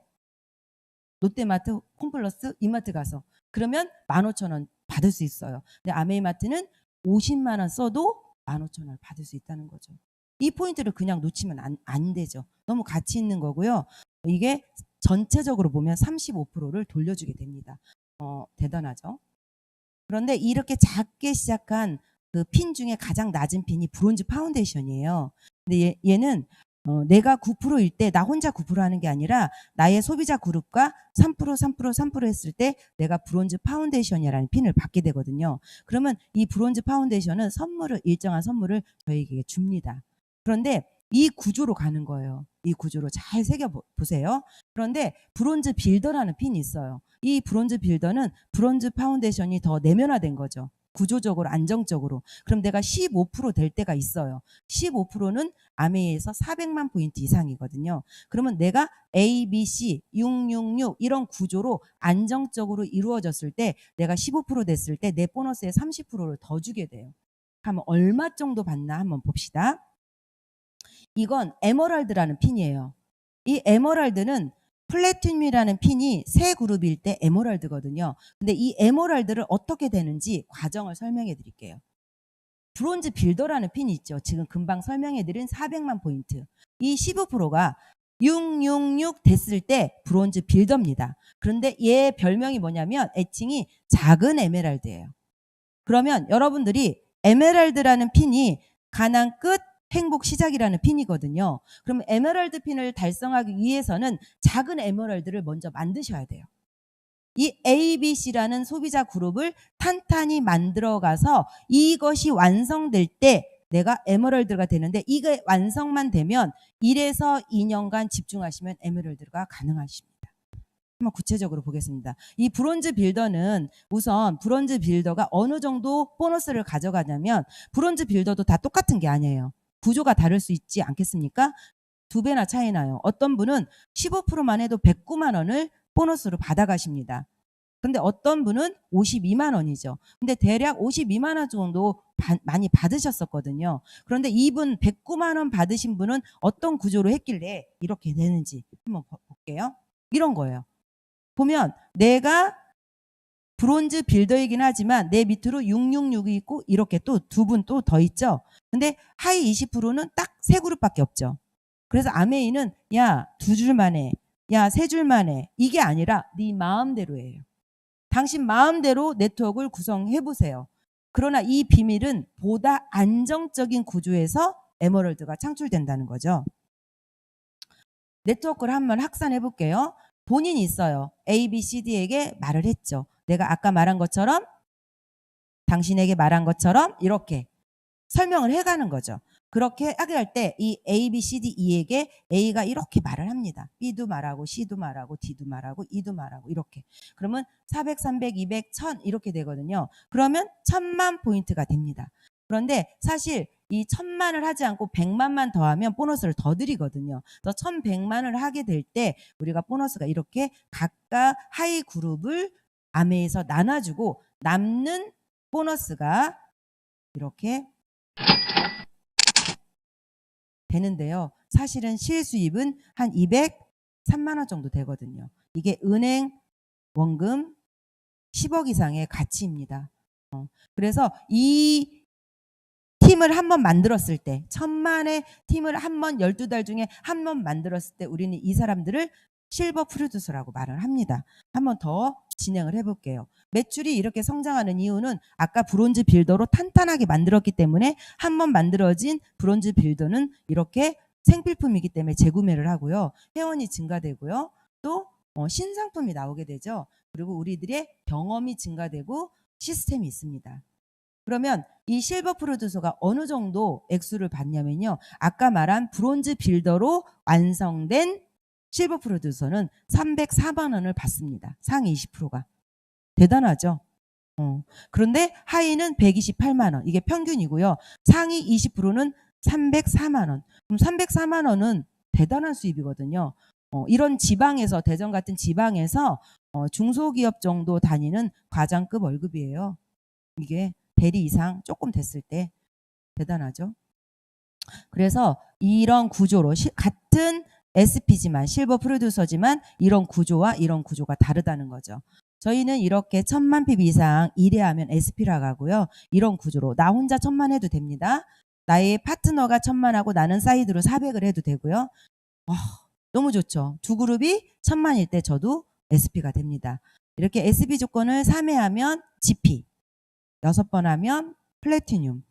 롯데마트, 홈플러스, 이마트 가서. 그러면 15,000원 받을 수 있어요. 근데 아메이마트는 50만 원 써도 15,000원을 받을 수 있다는 거죠. 이 포인트를 그냥 놓치면 안 되죠. 너무 가치 있는 거고요. 이게 전체적으로 보면 35%를 돌려주게 됩니다. 대단하죠? 그런데 이렇게 작게 시작한 그 핀 중에 가장 낮은 핀이 브론즈 파운데이션이에요. 근데 얘는 내가 9%일 때 나 혼자 9% 하는 게 아니라 나의 소비자 그룹과 3%, 3%, 3% 했을 때 내가 브론즈 파운데이션이라는 핀을 받게 되거든요. 그러면 이 브론즈 파운데이션은 일정한 선물을 저에게 줍니다. 그런데 이 구조로 가는 거예요. 이 구조로 잘 새겨보세요. 그런데 브론즈 빌더라는 핀이 있어요. 이 브론즈 빌더는 브론즈 파운데이션이 더 내면화된 거죠. 구조적으로 안정적으로. 그럼 내가 15%될 때가 있어요. 15%는 아메이에서 400만 포인트 이상이거든요. 그러면 내가 A, B, C, 666 이런 구조로 안정적으로 이루어졌을 때 내가 15% 됐을 때 내 보너스의 30%를 더 주게 돼요. 그러면 얼마 정도 받나 한번 봅시다. 이건 에머랄드라는 핀이에요. 이 에머랄드는 플래티늄이라는 핀이 세 그룹일 때 에머랄드거든요. 근데 이 에머랄드를 어떻게 되는지 과정을 설명해 드릴게요. 브론즈 빌더라는 핀이 있죠. 지금 금방 설명해 드린 400만 포인트. 이 15%가 666 됐을 때 브론즈 빌더입니다. 그런데 얘 별명이 뭐냐면 애칭이 작은 에메랄드예요. 그러면 여러분들이 에메랄드라는 핀이 가난 끝 행복 시작이라는 핀이거든요. 그럼 에메랄드 핀을 달성하기 위해서는 작은 에메랄드를 먼저 만드셔야 돼요. 이 ABC라는 소비자 그룹을 탄탄히 만들어가서 이것이 완성될 때 내가 에메랄드가 되는데 이게 완성만 되면 1에서 2년간 집중하시면 에메랄드가 가능하십니다. 한번 구체적으로 보겠습니다. 이 브론즈 빌더는 우선 브론즈 빌더가 어느 정도 보너스를 가져가냐면 브론즈 빌더도 다 똑같은 게 아니에요. 구조가 다를 수 있지 않겠습니까? 2배나 차이 나요. 어떤 분은 15%만 해도 109만 원을 보너스로 받아가십니다. 근데 어떤 분은 52만 원이죠. 근데 대략 52만 원 정도 많이 받으셨었거든요. 그런데 이분 109만 원 받으신 분은 어떤 구조로 했길래 이렇게 되는지 한번 볼게요. 이런 거예요. 보면 내가 브론즈 빌더이긴 하지만 내 밑으로 666이 있고 이렇게 또 두 분 또 더 있죠. 근데 하이 20%는 딱 세 그룹밖에 없죠. 그래서 아메이는 야, 2줄만 해. 야, 3줄만 해. 이게 아니라 네 마음대로예요. 당신 마음대로 네트워크를 구성해 보세요. 그러나 이 비밀은 보다 안정적인 구조에서 에머럴드가 창출된다는 거죠. 네트워크를 한번 확산해 볼게요. 본인이 있어요. A, B, C, D에게 말을 했죠. 내가 아까 말한 것처럼 당신에게 말한 것처럼 이렇게 설명을 해가는 거죠. 그렇게 하게 할 때 이 A, B, C, D, E에게 A가 이렇게 말을 합니다. B도 말하고 C도 말하고 D도 말하고 E도 말하고 이렇게. 그러면 400, 300, 200, 1000 이렇게 되거든요. 그러면 1000만 포인트가 됩니다. 그런데 사실 이 1000만을 하지 않고 100만만 더하면 보너스를 더 드리거든요. 그래서 1100만을 하게 될 때 우리가 보너스가 이렇게 각각 하이 그룹을 아메에서 나눠주고 남는 보너스가 이렇게 되는데요. 사실은 실수입은 한 203만 원 정도 되거든요. 이게 은행 원금 10억 이상의 가치입니다. 그래서 이 팀을 한번 만들었을 때 1000만의 팀을 한 번 12달 중에 한 번 만들었을 때 우리는 이 사람들을 실버 프로듀서라고 말을 합니다. 한번 더 진행을 해볼게요. 매출이 이렇게 성장하는 이유는 아까 브론즈 빌더로 탄탄하게 만들었기 때문에 한 번 만들어진 브론즈 빌더는 이렇게 생필품이기 때문에 재구매를 하고요. 회원이 증가되고요. 또 신상품이 나오게 되죠. 그리고 우리들의 경험이 증가되고 시스템이 있습니다. 그러면 이 실버 프로듀서가 어느 정도 액수를 받냐면요. 아까 말한 브론즈 빌더로 완성된 실버 프로듀서는 304만 원을 받습니다. 상위 20%가. 대단하죠. 그런데 하이는 128만 원. 이게 평균이고요. 상위 20%는 304만 원. 그럼 304만 원은 대단한 수입이거든요. 이런 지방에서 대전 같은 지방에서 중소기업 정도 다니는 과장급 월급이에요. 이게 대리 이상 조금 됐을 때 대단하죠. 그래서 이런 구조로 같은 SP지만 실버 프로듀서지만 이런 구조와 이런 구조가 다르다는 거죠. 저희는 이렇게 1000만 핍 이상 일회하면 SP라고 하고요. 이런 구조로 나 혼자 1000만 해도 됩니다. 나의 파트너가 1000만 하고 나는 사이드로 400을 해도 되고요. 너무 좋죠. 두 그룹이 1000만일 때 저도 SP가 됩니다. 이렇게 SP 조건을 3회 하면 GP, 6번 하면 플래티늄,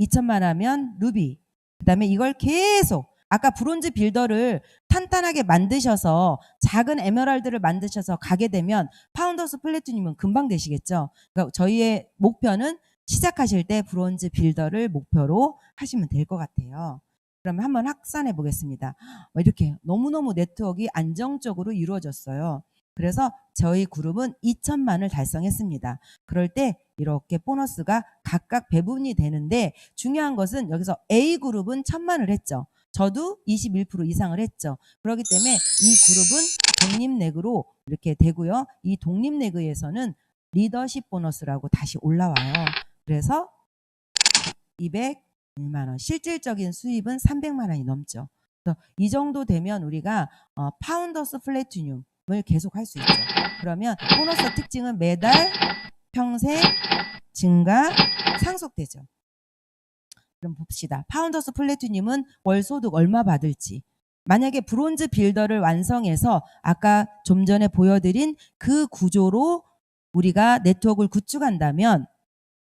2000만 하면 루비, 그다음에 이걸 계속 아까 브론즈 빌더를 탄탄하게 만드셔서 작은 에메랄드를 만드셔서 가게 되면 파운더스 플래티늄은 금방 되시겠죠. 그러니까 저희의 목표는 시작하실 때 브론즈 빌더를 목표로 하시면 될 것 같아요. 그러면 한번 확산해 보겠습니다. 이렇게 너무너무 네트워크가 안정적으로 이루어졌어요. 그래서 저희 그룹은 2천만을 달성했습니다. 그럴 때 이렇게 보너스가 각각 배분이 되는데 중요한 것은 여기서 A그룹은 1,000만을 했죠. 저도 21% 이상을 했죠. 그렇기 때문에 이 그룹은 독립내그로 이렇게 되고요. 이 독립내그에서는 리더십 보너스라고 다시 올라와요. 그래서 201만 원, 실질적인 수입은 300만 원이 넘죠. 그래서 이 정도 되면 우리가 파운더스 플래티늄을 계속 할 수 있죠. 그러면 보너스 특징은 매달, 평생, 증가, 상속되죠. 그럼 봅시다. 파운더스 플래티늄은 월 소득 얼마 받을지. 만약에 브론즈 빌더를 완성해서 아까 좀 전에 보여드린 그 구조로 우리가 네트워크를 구축한다면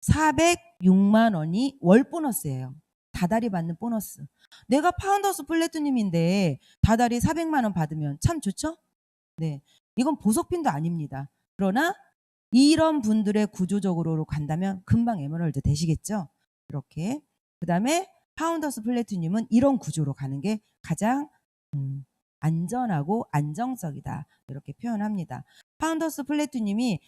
406만 원이 월 보너스예요. 다달이 받는 보너스. 내가 파운더스 플래티늄인데 다달이 400만 원 받으면 참 좋죠? 네. 이건 보석핀도 아닙니다. 그러나 이런 분들의 구조적으로 간다면 금방 에메랄드 되시겠죠? 이렇게. 그다음에 파운더스 플래티늄은 이런 구조로 가는 게 가장 안전하고 안정적이다. 이렇게 표현합니다. 파운더스 플래티늄이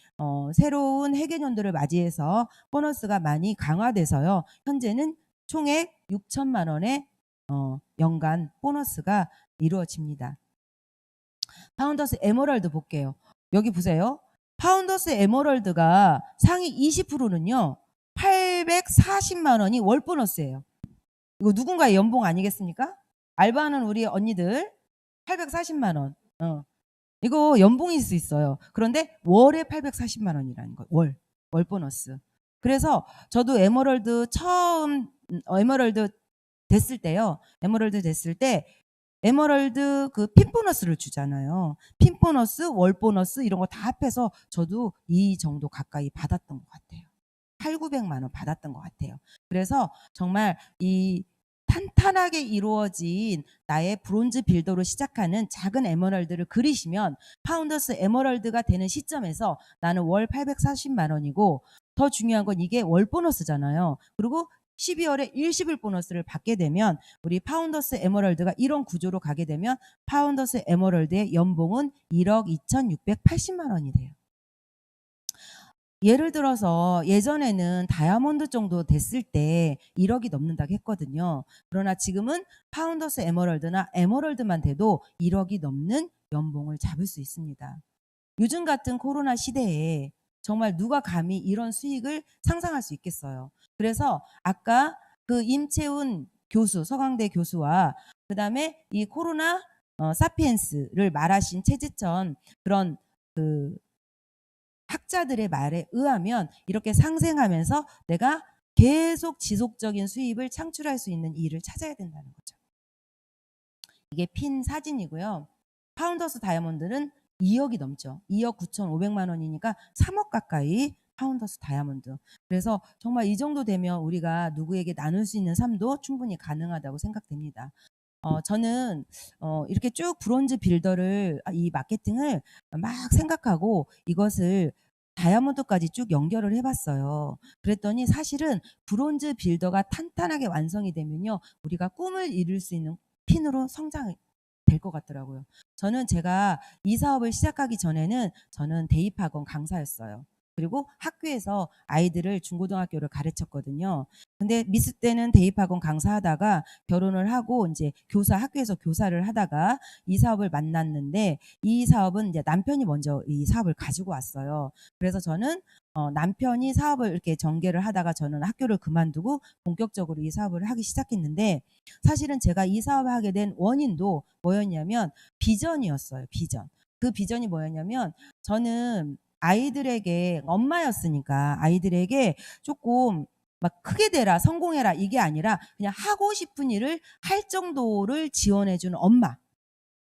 새로운 해계년도를 맞이해서 보너스가 많이 강화돼서요. 현재는 총액 6천만 원의 연간 보너스가 이루어집니다. 파운더스 에메랄드 볼게요. 여기 보세요. 파운더스 에메랄드가 상위 20%는요. 840만 원이 월 보너스예요. 이거 누군가의 연봉 아니겠습니까? 알바하는 우리 언니들 840만 원. 이거 연봉일 수 있어요. 그런데 월에 840만 원이라는 거예요. 월 보너스. 그래서 저도 에메랄드 처음 에메랄드 됐을 때요. 에메랄드 됐을 때 에메랄드 그 핀 보너스를 주잖아요. 핀 보너스, 월 보너스 이런 거 다 합해서 저도 이 정도 가까이 받았던 것 같아요. 8,900만 원 받았던 것 같아요. 그래서 정말 이 탄탄하게 이루어진 나의 브론즈 빌더로 시작하는 작은 에메랄드를 그리시면 파운더스 에메랄드가 되는 시점에서 나는 월 840만 원이고 더 중요한 건 이게 월 보너스잖아요. 그리고 12월에 일시불 보너스를 받게 되면 우리 파운더스 에메랄드가 이런 구조로 가게 되면 파운더스 에메랄드의 연봉은 1억 2,680만 원이 돼요. 예를 들어서 예전에는 다이아몬드 정도 됐을 때 1억이 넘는다고 했거든요. 그러나 지금은 파운더스 에메랄드나 에메랄드만 돼도 1억이 넘는 연봉을 잡을 수 있습니다. 요즘 같은 코로나 시대에 정말 누가 감히 이런 수익을 상상할 수 있겠어요. 그래서 아까 그 임채훈 교수, 서강대 교수와 그다음에 이 코로나 사피엔스를 말하신 최지천 그런 그 학자들의 말에 의하면 이렇게 상생하면서 내가 계속 지속적인 수입을 창출할 수 있는 일을 찾아야 된다는 거죠. 이게 핀 사진이고요. 파운더스 다이아몬드는 2억이 넘죠. 2억 9,500만 원이니까 3억 가까이 파운더스 다이아몬드. 그래서 정말 이 정도 되면 우리가 누구에게 나눌 수 있는 삶도 충분히 가능하다고 생각됩니다. 저는 이렇게 쭉 브론즈 빌더를 이 마케팅을 막 생각하고 이것을 다이아몬드까지 쭉 연결을 해봤어요. 그랬더니 사실은 브론즈 빌더가 탄탄하게 완성이 되면요. 우리가 꿈을 이룰 수 있는 핀으로 성장이 될 것 같더라고요. 저는 제가 이 사업을 시작하기 전에는 저는 대입학원 강사였어요. 그리고 학교에서 아이들을 중고등학교를 가르쳤거든요. 근데 미스 때는 대입학원 강사하다가 결혼을 하고 이제 학교에서 교사를 하다가 이 사업을 만났는데 이 사업은 이제 남편이 먼저 이 사업을 가지고 왔어요. 그래서 저는 남편이 사업을 이렇게 전개를 하다가 저는 학교를 그만두고 본격적으로 이 사업을 하기 시작했는데 사실은 제가 이 사업을 하게 된 원인도 뭐였냐면 비전이었어요. 비전. 그 비전이 뭐였냐면 저는 아이들에게 엄마였으니까 아이들에게 조금 막 크게 되라 성공해라 이게 아니라 그냥 하고 싶은 일을 할 정도를 지원해 주는 엄마.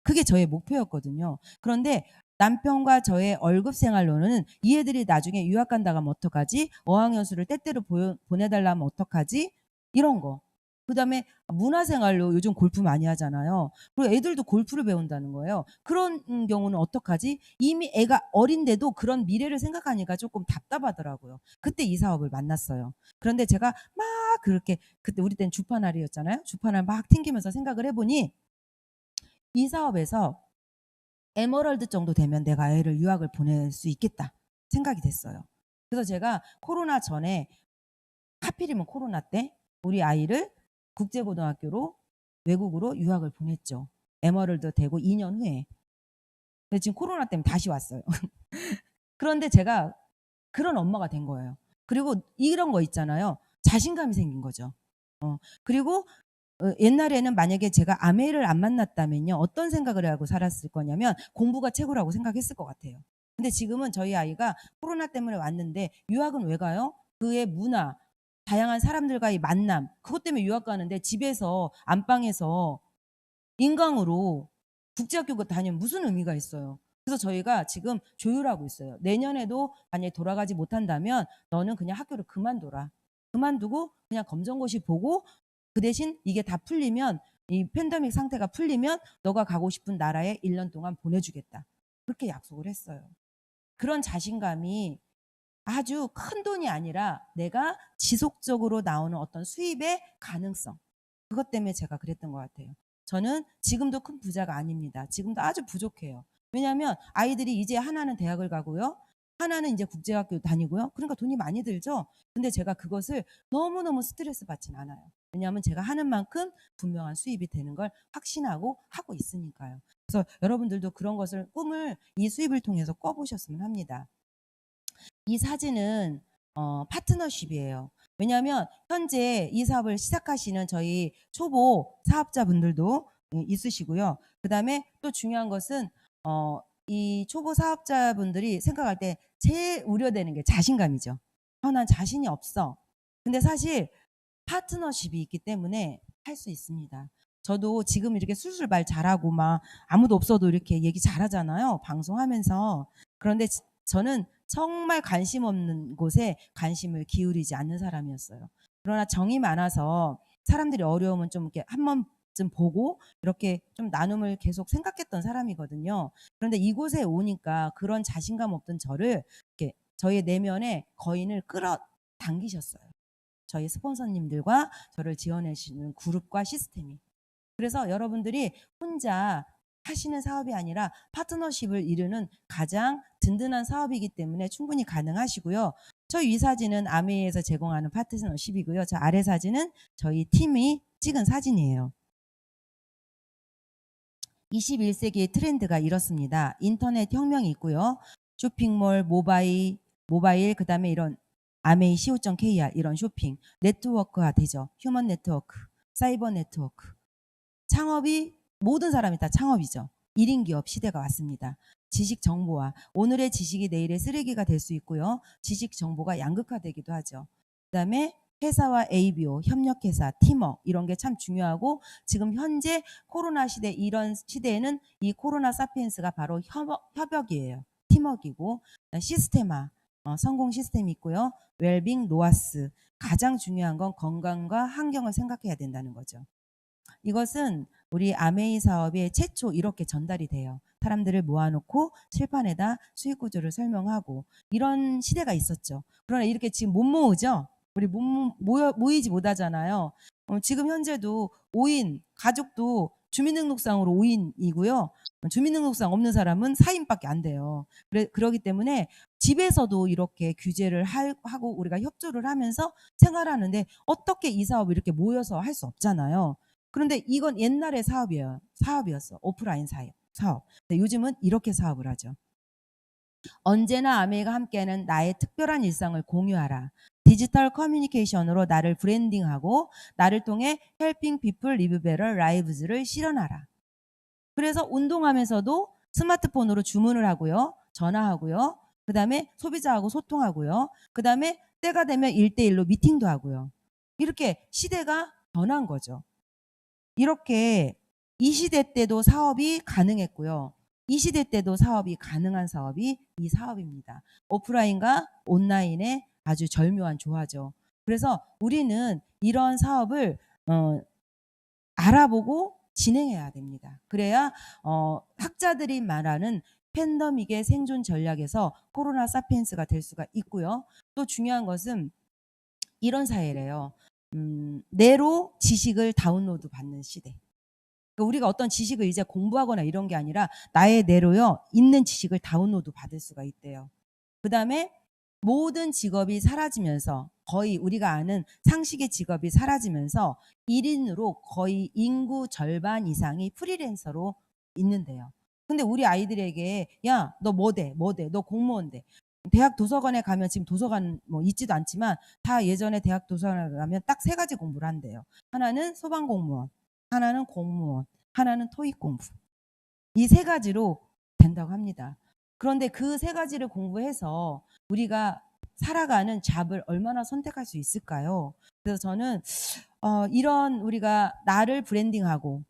그게 저의 목표였거든요. 그런데 남편과 저의 월급 생활로는 이 애들이 나중에 유학 간다가 면 어떡하지? 어학연수를 때때로 보내달라면 어떡하지? 이런 거. 그다음에 문화생활로 요즘 골프 많이 하잖아요. 그리고 애들도 골프를 배운다는 거예요. 그런 경우는 어떡하지? 이미 애가 어린데도 그런 미래를 생각하니까 조금 답답하더라고요. 그때 이 사업을 만났어요. 그런데 제가 막 그렇게 그때 우리 때는 주파날이었잖아요. 주파날 막 튕기면서 생각을 해 보니 이 사업에서 에메랄드 정도 되면 내가 애를 유학을 보낼 수 있겠다 생각이 됐어요. 그래서 제가 코로나 전에 하필이면 코로나 때 우리 아이를 국제고등학교로 외국으로 유학을 보냈죠. 에메랄드 되고 2년 후에. 근데 지금 코로나 때문에 다시 왔어요. 그런데 제가 그런 엄마가 된 거예요. 그리고 이런 거 있잖아요. 자신감이 생긴 거죠. 그리고 옛날에는 만약에 제가 아메를 안 만났다면요. 어떤 생각을 하고 살았을 거냐면 공부가 최고라고 생각했을 것 같아요. 근데 지금은 저희 아이가 코로나 때문에 왔는데 유학은 왜 가요? 그의 문화, 다양한 사람들과의 만남, 그것 때문에 유학 가는데 집에서 안방에서 인강으로 국제학교 다니면 무슨 의미가 있어요. 그래서 저희가 지금 조율하고 있어요. 내년에도 만약에 돌아가지 못한다면 너는 그냥 학교를 그만둬라. 그만두고 그냥 검정고시 보고 그 대신 이게 다 풀리면 이 팬데믹 상태가 풀리면 너가 가고 싶은 나라에 1년 동안 보내주겠다. 그렇게 약속을 했어요. 그런 자신감이 아주 큰 돈이 아니라 내가 지속적으로 나오는 어떤 수입의 가능성. 그것 때문에 제가 그랬던 것 같아요. 저는 지금도 큰 부자가 아닙니다. 지금도 아주 부족해요. 왜냐하면 아이들이 이제 하나는 대학을 가고요. 하나는 이제 국제학교 다니고요. 그러니까 돈이 많이 들죠. 근데 제가 그것을 너무너무 스트레스 받진 않아요. 왜냐하면 제가 하는 만큼 분명한 수입이 되는 걸 확신하고 하고 있으니까요. 그래서 여러분들도 그런 것을 꿈을 이 수입을 통해서 꿔보셨으면 합니다. 이 사진은 파트너십이에요. 왜냐하면 현재 이 사업을 시작하시는 저희 초보 사업자분들도 있으시고요. 그다음에 또 중요한 것은 이 초보 사업자분들이 생각할 때 제일 우려되는 게 자신감이죠. 난 자신이 없어. 근데 사실 파트너십이 있기 때문에 할 수 있습니다. 저도 지금 이렇게 술술 말 잘하고 막 아무도 없어도 이렇게 얘기 잘하잖아요. 방송하면서. 그런데 저는 정말 관심 없는 곳에 관심을 기울이지 않는 사람이었어요. 그러나 정이 많아서 사람들이 어려우면 좀 이렇게 한 번쯤 보고 이렇게 좀 나눔을 계속 생각했던 사람이거든요. 그런데 이곳에 오니까 그런 자신감 없던 저를 이렇게 저의 내면에 거인을 끌어당기셨어요. 저희 스폰서님들과 저를 지원해 주시는 그룹과 시스템이. 그래서 여러분들이 혼자 하시는 사업이 아니라 파트너십을 이루는 가장 든든한 사업이기 때문에 충분히 가능하시고요. 저 위 사진은 아메이에서 제공하는 파트너십이고요. 저 아래 사진은 저희 팀이 찍은 사진이에요. 21세기의 트렌드가 이렇습니다. 인터넷 혁명이 있고요. 쇼핑몰, 모바일 그다음에 이런 아메이 co.kr 이런 쇼핑 네트워크가 되죠. 휴먼 네트워크, 사이버 네트워크. 창업이 모든 사람이 다 창업이죠. 1인 기업 시대가 왔습니다. 지식 정보화. 오늘의 지식이 내일의 쓰레기가 될 수 있고요. 지식 정보가 양극화되기도 하죠. 그다음에 회사와 ABO, 협력회사, 팀워크 이런 게 참 중요하고 지금 현재 코로나 시대 이런 시대에는 이 코로나 사피엔스가 바로 협역이에요. 팀워크이고 시스테마, 성공 시스템이 있고요. 웰빙, 노아스. 가장 중요한 건 건강과 환경을 생각해야 된다는 거죠. 이것은 우리 아메이 사업의 최초 이렇게 전달이 돼요. 사람들을 모아놓고 칠판에다 수익 구조를 설명하고 이런 시대가 있었죠. 그러나 이렇게 지금 못 모으죠. 우리 모이지 못하잖아요. 지금 현재도 5인 가족도 주민등록상으로 5인이고요. 주민등록상 없는 사람은 4인밖에 안 돼요. 그러기 때문에 집에서도 이렇게 규제를 하고 우리가 협조를 하면서 생활하는데 어떻게 이 사업을 이렇게 모여서 할 수 없잖아요. 그런데 이건 옛날의 사업이었어. 오프라인 사업. 근데 요즘은 이렇게 사업을 하죠. 언제나 아메이가 함께하는 나의 특별한 일상을 공유하라. 디지털 커뮤니케이션으로 나를 브랜딩하고 나를 통해 helping people live better lives를 실현하라. 그래서 운동하면서도 스마트폰으로 주문을 하고요. 전화하고요. 그다음에 소비자하고 소통하고요. 그다음에 때가 되면 1대1로 미팅도 하고요. 이렇게 시대가 변한 거죠. 이렇게 이 시대 때도 사업이 가능했고요. 이 시대 때도 사업이 가능한 사업이 이 사업입니다. 오프라인과 온라인의 아주 절묘한 조화죠. 그래서 우리는 이런 사업을 어 알아보고 진행해야 됩니다. 그래야 학자들이 말하는 팬데믹의 생존 전략에서 코로나 사피엔스가 될 수가 있고요. 또 중요한 것은 이런 사회래요. 뇌로 지식을 다운로드 받는 시대. 그러니까 우리가 어떤 지식을 이제 공부하거나 이런 게 아니라 나의 뇌로요, 있는 지식을 다운로드 받을 수가 있대요. 그다음에 모든 직업이 사라지면서 거의 우리가 아는 상식의 직업이 사라지면서 1 인으로 거의 인구 절반 이상이 프리랜서로 있는데요. 근데 우리 아이들에게 "야, 너 뭐 돼? 뭐 돼? 너 공무원 돼." 대학 도서관에 가면 지금 도서관 뭐 있지도 않지만 다 예전에 대학 도서관에 가면 딱 3 가지 공부를 한대요. 하나는 소방공무원, 하나는 공무원, 하나는 토익 공부. 이 3 가지로 된다고 합니다. 그런데 그 3 가지를 공부해서 우리가 살아가는 잡을 얼마나 선택할 수 있을까요? 그래서 저는 이런 우리가 나를 브랜딩하고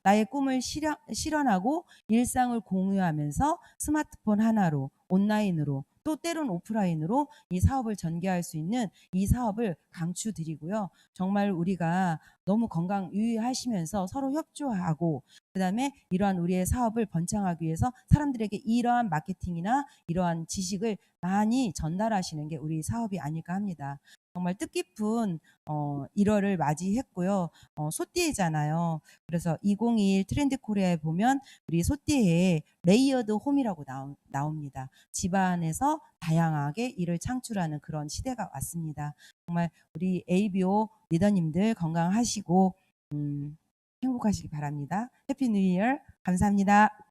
나의 꿈을 실현하고 일상을 공유하면서 스마트폰 하나로 온라인으로 또 때론 오프라인으로 이 사업을 전개할 수 있는 이 사업을 강추드리고요. 정말 우리가 너무 건강 유의하시면서 서로 협조하고 그다음에 이러한 우리의 사업을 번창하기 위해서 사람들에게 이러한 마케팅이나 이러한 지식을 많이 전달하시는 게 우리 사업이 아닐까 합니다. 정말 뜻깊은 1월을 맞이했고요. 소띠해잖아요. 그래서 2021 트렌드 코리아에 보면 우리 소띠에 레이어드 홈이라고 나옵니다. 집안에서 다양하게 일을 창출하는 그런 시대가 왔습니다. 정말 우리 ABO 리더님들 건강하시고 행복하시기 바랍니다. 해피 뉴 이어. 감사합니다.